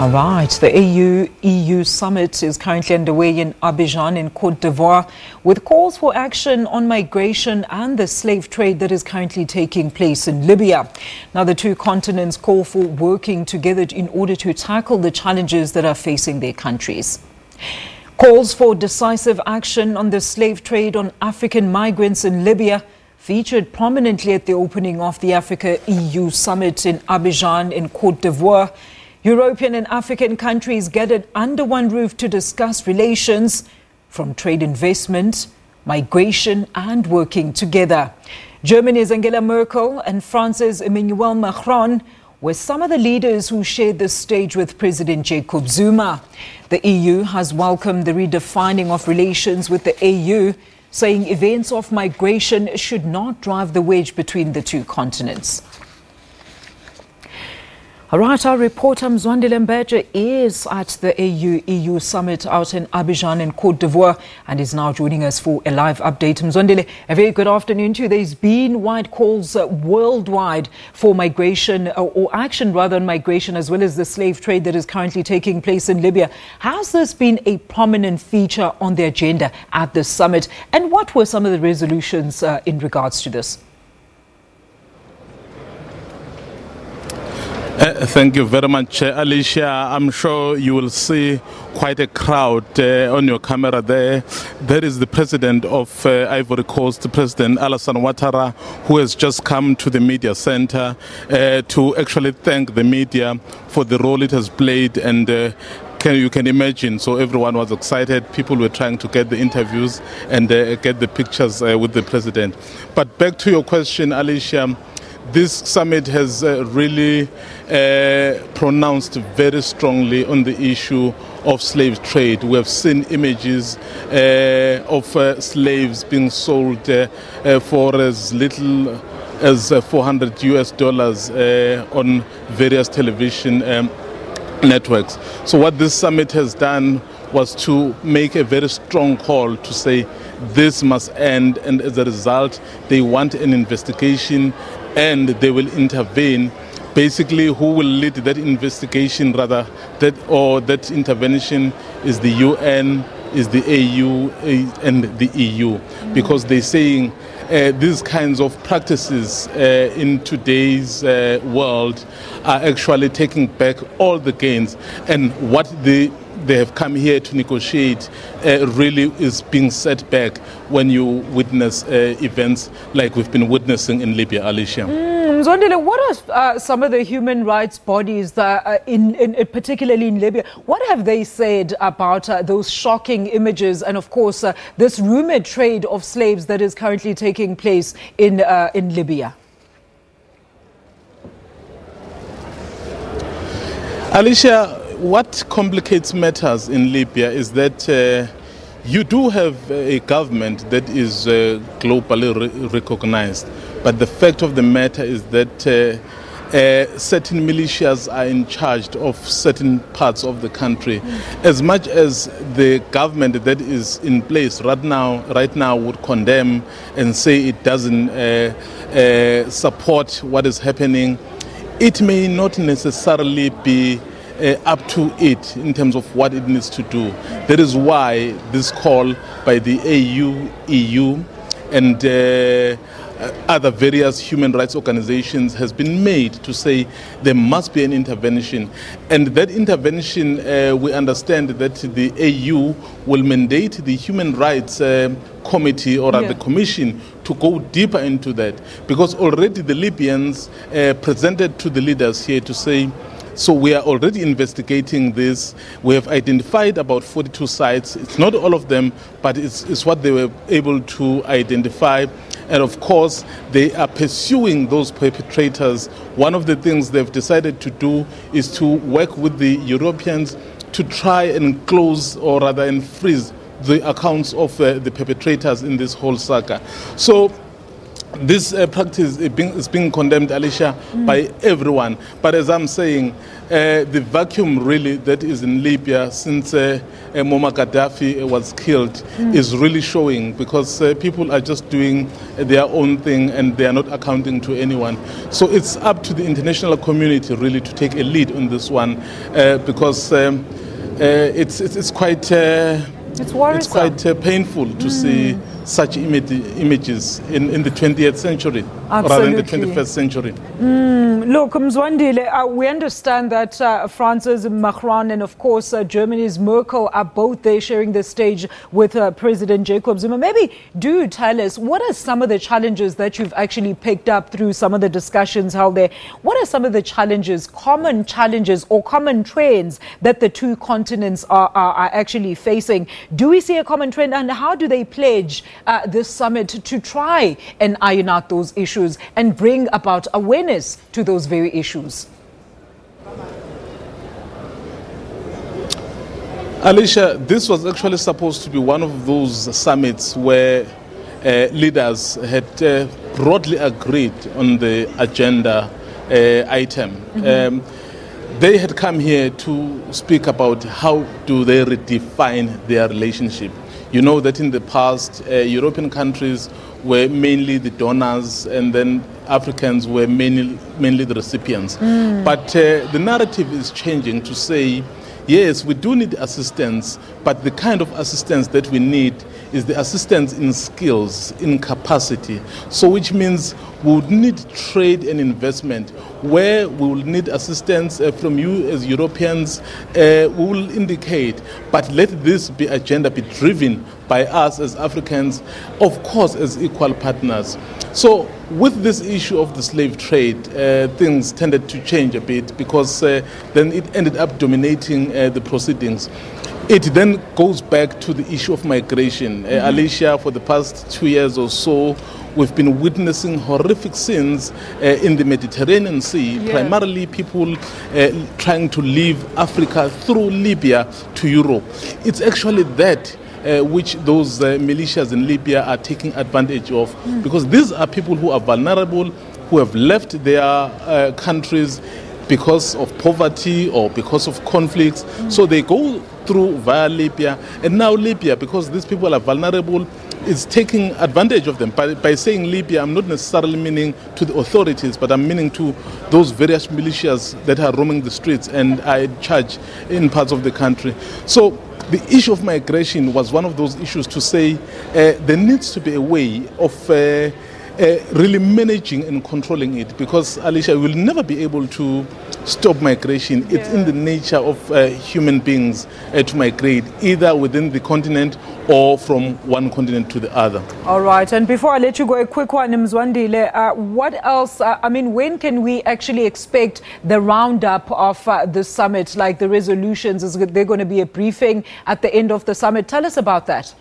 All right, the AU-EU summit is currently underway in Abidjan in Côte d'Ivoire with calls for action on migration and the slave trade that is currently taking place in Libya. Now, the two continents call for working together in order to tackle the challenges that are facing their countries. Calls for decisive action on the slave trade on African migrants in Libya featured prominently at the opening of the Africa-EU summit in Abidjan in Côte d'Ivoire. European and African countries gathered under one roof to discuss relations from trade, investment, migration and working together. Germany's Angela Merkel and France's Emmanuel Macron were some of the leaders who shared the stage with President Jacob Zuma. The EU has welcomed the redefining of relations with the AU, saying events of migration should not drive the wedge between the two continents. All right, our reporter Mzwandile Mbeje is at the AU-EU summit out in Abidjan in Côte d'Ivoire and is now joining us for a live update. Mzwandile, a very good afternoon to you. There's been wide calls worldwide for migration or action rather on migration, as well as the slave trade that is currently taking place in Libya. Has this been a prominent feature on the agenda at the summit? And what were some of the resolutions in regards to this? Thank you very much, Alicia. I'm sure you will see quite a crowd on your camera there. There is the president of Ivory Coast, President Alassane Ouattara, who has just come to the media center to actually thank the media for the role it has played. And you can imagine, so everyone was excited. People were trying to get the interviews and get the pictures with the president. But back to your question, Alicia, this summit has really pronounced very strongly on the issue of slave trade. We have seen images of slaves being sold for as little as $400 on various television networks. So what this summit has done was to make a very strong call to say this must end, and as a result they want an investigation and they will intervene. Basically, who will lead that investigation, rather, that intervention is the UN, is the AU and the EU, because they're saying these kinds of practices in today's world are actually taking back all the gains, and what they have come here to negotiate really is being set back when you witness events like we've been witnessing in Libya, Alicia. Mzwandile, what are some of the human rights bodies, particularly in Libya, what have they said about those shocking images and, of course, this rumored trade of slaves that is currently taking place in Libya? Alicia, what complicates matters in Libya is that you do have a government that is globally recognized, but the fact of the matter is that certain militias are in charge of certain parts of the country. As much as the government that is in place right now would condemn and say it doesn't support what is happening, it may not necessarily be up to it in terms of what it needs to do. That is why this call by the AU, EU and other various human rights organizations has been made to say there must be an intervention. And that intervention, we understand that the AU will mandate the Human Rights Committee or the Commission to go deeper into that, because already the Libyans presented to the leaders here to say, so we are already investigating this. We have identified about 42 sites. It's not all of them, but it's what they were able to identify. And of course, they are pursuing those perpetrators. One of the things they've decided to do is to work with the Europeans to try and close, or rather and freeze, the accounts of the perpetrators in this whole saga. So This practice is being condemned, Alicia, by everyone. But as I'm saying, the vacuum really that is in Libya since Muammar Gaddafi was killed is really showing, because people are just doing their own thing and they are not accounting to anyone. So it's up to the international community really to take a lead on this one, because it's quite painful to see such images in the 20th century, rather than the 21st century. Look, Mzwandile, we understand that France's Macron and, of course, Germany's Merkel are both there sharing the stage with President Jacob Zuma. Maybe do tell us, what are some of the challenges that you've actually picked up through some of the discussions held there? What are some of the common challenges or common trends that the two continents are actually facing? Do we see a common trend, and how do they pledge this summit to try and iron out those issues and bring about awareness to those very issues? Alicia, this was actually supposed to be one of those summits where leaders had broadly agreed on the agenda item. They had come here to speak about how do they redefine their relationship. You know that in the past, European countries were mainly the donors, and then Africans were mainly the recipients. But the narrative is changing to say, yes, we do need assistance, but the kind of assistance that we need is the assistance in skills, in capacity. So which means we would need trade and investment, where we will need assistance from you as Europeans. We will indicate, but let this agenda be driven by us as Africans, of course, as equal partners. So with this issue of the slave trade, things tended to change a bit, because then it ended up dominating the proceedings. It then goes back to the issue of migration. Alicia, for the past 2 years or so, we've been witnessing horrific scenes in the Mediterranean Sea, primarily people trying to leave Africa through Libya to Europe. It's actually that which those militias in Libya are taking advantage of, because these are people who are vulnerable, who have left their countries because of poverty or because of conflicts. So they go through via Libya, and now Libya, because these people are vulnerable, is taking advantage of them. By saying Libya, I'm not necessarily meaning to the authorities, but I'm meaning to those various militias that are roaming the streets and are in charge in parts of the country. So the issue of migration was one of those issues to say there needs to be a way of really managing and controlling it, because, Alicia, we will never be able to stop migration. It's in the nature of human beings to migrate, either within the continent or from one continent to the other. All right, and before I let you go, a quick one, Mzwandile, what else, when can we actually expect the roundup of the summit, like the resolutions? Is there going to be a briefing at the end of the summit? Tell us about that.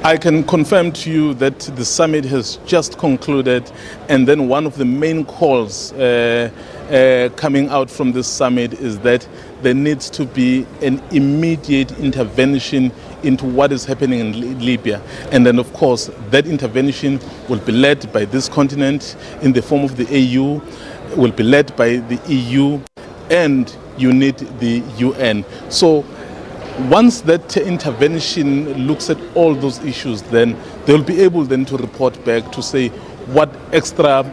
I can confirm to you that the summit has just concluded, and then one of the main calls coming out from this summit is that there needs to be an immediate intervention into what is happening in Libya. And then, of course, that intervention will be led by this continent in the form of the AU, will be led by the EU, and you need the UN. So once that intervention looks at all those issues, then they'll be able then to report back to say what extra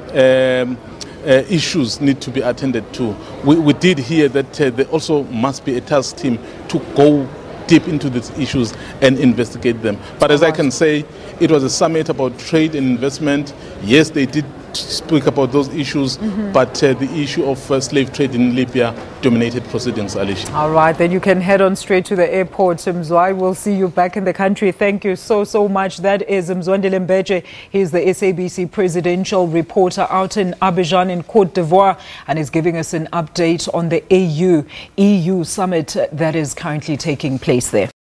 issues need to be attended to. We did hear that there also must be a task team to go deep into these issues and investigate them. But as I can say, it was a summit about trade and investment. Yes, they did speak about those issues, but the issue of slave trade in Libya dominated proceedings, Alicia. All right, then you can head on straight to the airport. Mzwai, we'll see you back in the country. Thank you so much. That is Mzwandile Mbeje. He's the SABC presidential reporter out in Abidjan in Côte d'Ivoire, and is giving us an update on the AU-EU summit that is currently taking place there.